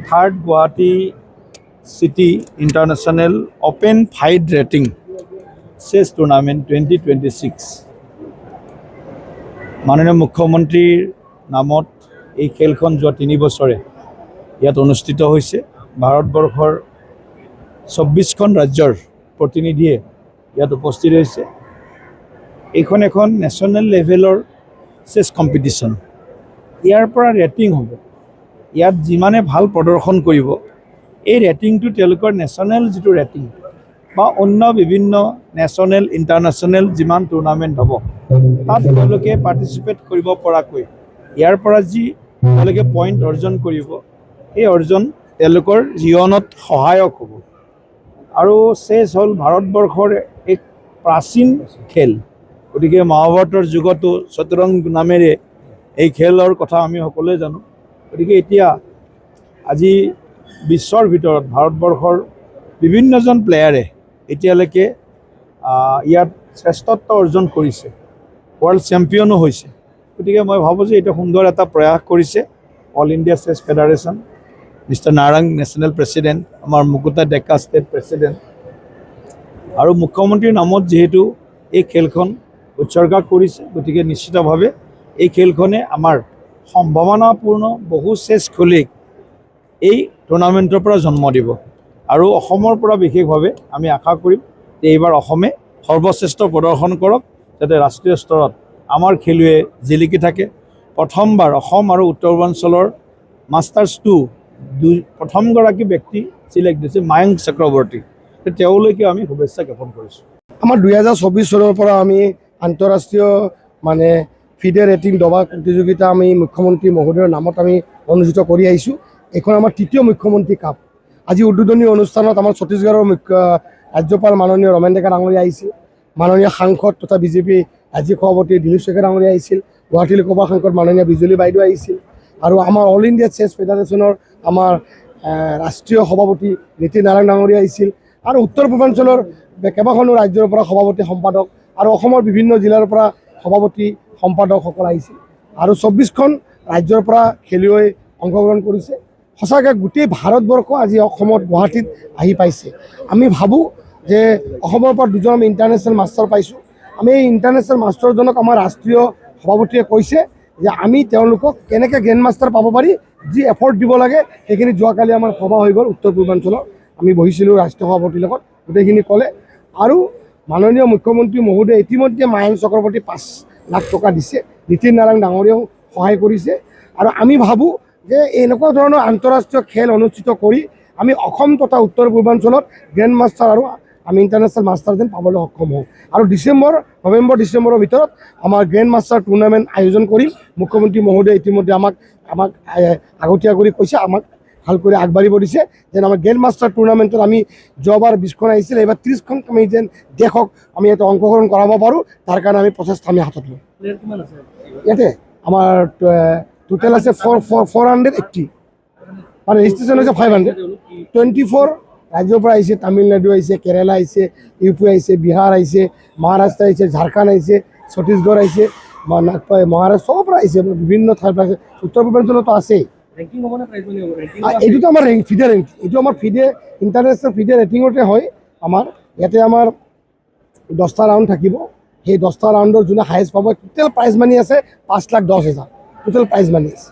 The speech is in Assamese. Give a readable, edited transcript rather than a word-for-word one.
Third Guwahati city international open FIDE rating chess tournament 2026 মাননীয় মুখ্যমন্ত্ৰীৰ নামত এই খেলখন যোৱা 3 বছৰে ইয়াত অনুষ্ঠিত হৈছে। ভাৰতবৰ্ষৰ 24খন ৰাজ্যৰ প্ৰতিনিধিয়ে ইয়াত উপস্থিত হৈছে। এইখন এখন নেশ্যনেল লেভেলৰ চেছ কম্পিটিশ্যন। ইয়াৰ পৰা ৰেটিং হ'ব। ইয়াত যিমানে ভাল প্ৰদৰ্শন কৰিব এই ৰেটিংটো তেওঁলোকৰ নেশ্যনেল যিটো ৰেটিং বা অন্য বিভিন্ন নেশ্যনেল ইণ্টাৰনেশ্যনেল যিমান টুৰ্ণামেণ্ট হ'ব তাত তেওঁলোকে পাৰ্টিচিপেট কৰিব পৰাকৈ ইয়াৰ পৰা যি তেওঁলোকে পইণ্ট অৰ্জন কৰিব এই অৰ্জন তেওঁলোকৰ জীৱনত সহায়ক হ'ব। আৰু চেছ হ'ল ভাৰতবৰ্ষৰ এক প্ৰাচীন খেল। গতিকে মহাভাৰতৰ যুগতো শতৰঞ্জ নামেৰে এই খেলৰ কথা আমি সকলোৱে জানো। গতিকে এতিয়া আজি বিশ্বৰ ভিতৰত ভাৰতবৰ্ষৰ বিভিন্নজন প্লেয়াৰে এতিয়ালৈকে ইয়াত শ্ৰেষ্ঠত্ব অৰ্জন কৰিছে, ৱৰ্ল্ড চেম্পিয়নো হৈছে। গতিকে মই ভাবোঁ যে এইটো সুন্দৰ এটা প্ৰয়াস কৰিছে অল ইণ্ডিয়া চেছ federation, mister Narang national president, আমাৰ মুকুতা ডেকা ষ্টেট প্ৰেছিডেণ্ট, আৰু মুখ্যমন্ত্ৰীৰ নামত যিহেতু এই খেলখন উৎসৰ্গা কৰিছে। গতিকে নিশ্চিতভাৱে এই খেলখনে আমাৰ সম্ভাৱনাপূৰ্ণ বহু চেছ খেলুৱৈক এই টুৰ্ণামেণ্টৰ পৰা জন্ম দিব। আৰু অসমৰ পৰা বিশেষভাৱে আমি আশা কৰিম যে এইবাৰ অসমে সৰ্বশ্ৰেষ্ঠ প্ৰদৰ্শন কৰক, যাতে ৰাষ্ট্ৰীয় স্তৰত আমাৰ খেলুৱৈ জিলিকি থাকে। প্ৰথমবাৰ অসম আৰু উত্তৰ পূৰ্বাঞ্চলৰ মাষ্টাৰ্ছ 2 প্ৰথমগৰাকী ব্যক্তি চিলেক্ট দিছে মায়ংক চক্ৰৱৰ্তী। তেওঁলৈকে আমি শুভেচ্ছা জ্ঞাপন কৰিছোঁ। আমাৰ 2024 চনৰ পৰা আমি আন্তঃৰাষ্ট্ৰীয় ফিডে ৰেটিং দবা প্ৰতিযোগিতা আমি মুখ্যমন্ত্ৰী মহোদয়ৰ নামত আমি অনুষ্ঠিত কৰি আহিছোঁ। এইখন আমাৰ তৃতীয় মুখ্যমন্ত্ৰী কাপ। আজি উদ্বোধনী অনুষ্ঠানত আমাৰ ছত্তীশগড়ৰ ৰাজ্যপাল মাননীয় ৰমেন ডেকা ডাঙৰীয়া আহিছিল, মাননীয় সাংসদ তথা বিজেপি ৰাজ্যিক সভাপতি দিলীপ শইকীয়া ডাঙৰীয়া আহিছিল, গুৱাহাটী লোকসভা সাংসদ মাননীয় বিজুলী বাইদেউ আহিছিল, আৰু আমাৰ অল ইণ্ডিয়া চেছ ফেডাৰেশ্যনৰ আমাৰ ৰাষ্ট্ৰীয় সভাপতি নীতি নাৰায়ণ ডাঙৰীয়া আহিছিল, আৰু উত্তৰ পূৰ্বাঞ্চলৰ কেইবাখনো ৰাজ্যৰ পৰা সভাপতি সম্পাদক আৰু অসমৰ বিভিন্ন জিলাৰ পৰা সভাপতি সম্পাদকসকল আহিছিল, আৰু 24খন ৰাজ্যৰ পৰা খেলুৱৈ অংশগ্ৰহণ কৰিছে। সঁচাকৈ গোটেই ভাৰতবৰ্ষ আজি অসমত গুৱাহাটীত আহি পাইছে। আমি ভাবোঁ যে অসমৰ পৰা দুজন আমি ইণ্টাৰনেশ্যনেল মাষ্টাৰ পাইছোঁ। আমি এই ইণ্টাৰনেশ্যনেল মাষ্টাৰজনক আমাৰ ৰাষ্ট্ৰীয় সভাপতিয়ে কৈছে যে আমি তেওঁলোকক কেনেকৈ গ্ৰেণ্ড মাষ্টাৰ পাব পাৰি, যি এফৰ্ট দিব লাগে সেইখিনি যোৱাকালি আমাৰ সভা হৈ গ'ল উত্তৰ পূৰ্বাঞ্চলৰ। আমি বহিছিলোঁ ৰাষ্ট্ৰীয় সভাপতিৰ লগত, গোটেইখিনি ক'লে। আৰু মাননীয় মুখ্যমন্ত্ৰী মহোদয়ে ইতিমধ্যে মায়ংক চক্ৰৱৰ্তী 5 লাখ টকা দিছে, নীতি নাৰায়ণ ডাঙৰীয়াও সহায় কৰিছে। আৰু আমি ভাবোঁ যে এনেকুৱা ধৰণৰ আন্তঃৰাষ্ট্ৰীয় খেল অনুষ্ঠিত কৰি আমি অসম তথা উত্তৰ পূৰ্বাঞ্চলত গ্ৰেণ্ড মাষ্টাৰ আৰু আমি ইণ্টাৰনেশ্যনেল মাষ্টাৰ যেন পাবলৈ সক্ষম হওঁ। আৰু নৱেম্বৰ ডিচেম্বৰৰ ভিতৰত আমাৰ গ্ৰেণ্ড মাষ্টাৰ টুৰ্ণামেণ্ট আয়োজন কৰিম। মুখ্যমন্ত্ৰী মহোদয়ে ইতিমধ্যে আমাক আগতীয়া কৰি কৈছে, আমাক ভাল কৰি আগবাঢ়িব দিছে যেন আমাৰ গ্ৰেণ্ড মাষ্টাৰ টুৰ্ণামেণ্টত আমি যোৱাবাৰ 20খন আহিছিল, এইবাৰ 30খন আমি যেন দেশক আমি ইয়াতে অংশগ্ৰহণ কৰাব পাৰোঁ, তাৰ কাৰণে আমি প্ৰচেষ্টা আমি হাতত লওঁ। ইয়াতে আমাৰ টোটেল আছে 480, মানে ৰেজিষ্ট্ৰেশ্যন হৈছে 500। 24 ৰাজ্যৰ পৰা আহিছে, তামিলনাডু আহিছে, কেৰালা আহিছে, ইউ পি আহিছে, বিহাৰ আহিছে, মহাৰাষ্ট্ৰ আহিছে, ঝাৰখণ্ড আহিছে, ছত্তীশগড় আহিছে, মহাৰাষ্ট্ৰ চবৰ পৰা আহিছে, বিভিন্ন ঠাইৰ পৰা আহিছে, উত্তৰ পূৰ্বাঞ্চলতো আছেই। এইটোতো আমাৰ ফিডে ৰেংকিং, এইটো আমাৰ ফিডে ইণ্টাৰনেশ্যনেল ফিডে ৰেটিঙতে হয়। আমাৰ ইয়াতে আমাৰ 10টা ৰাউণ্ড থাকিব। সেই 10টা ৰাউণ্ডৰ যোনে হায়েষ্ট পাব, টোটেল প্ৰাইজ মানি আছে 5,10,000 টোটেল প্ৰাইজ মানি আছে।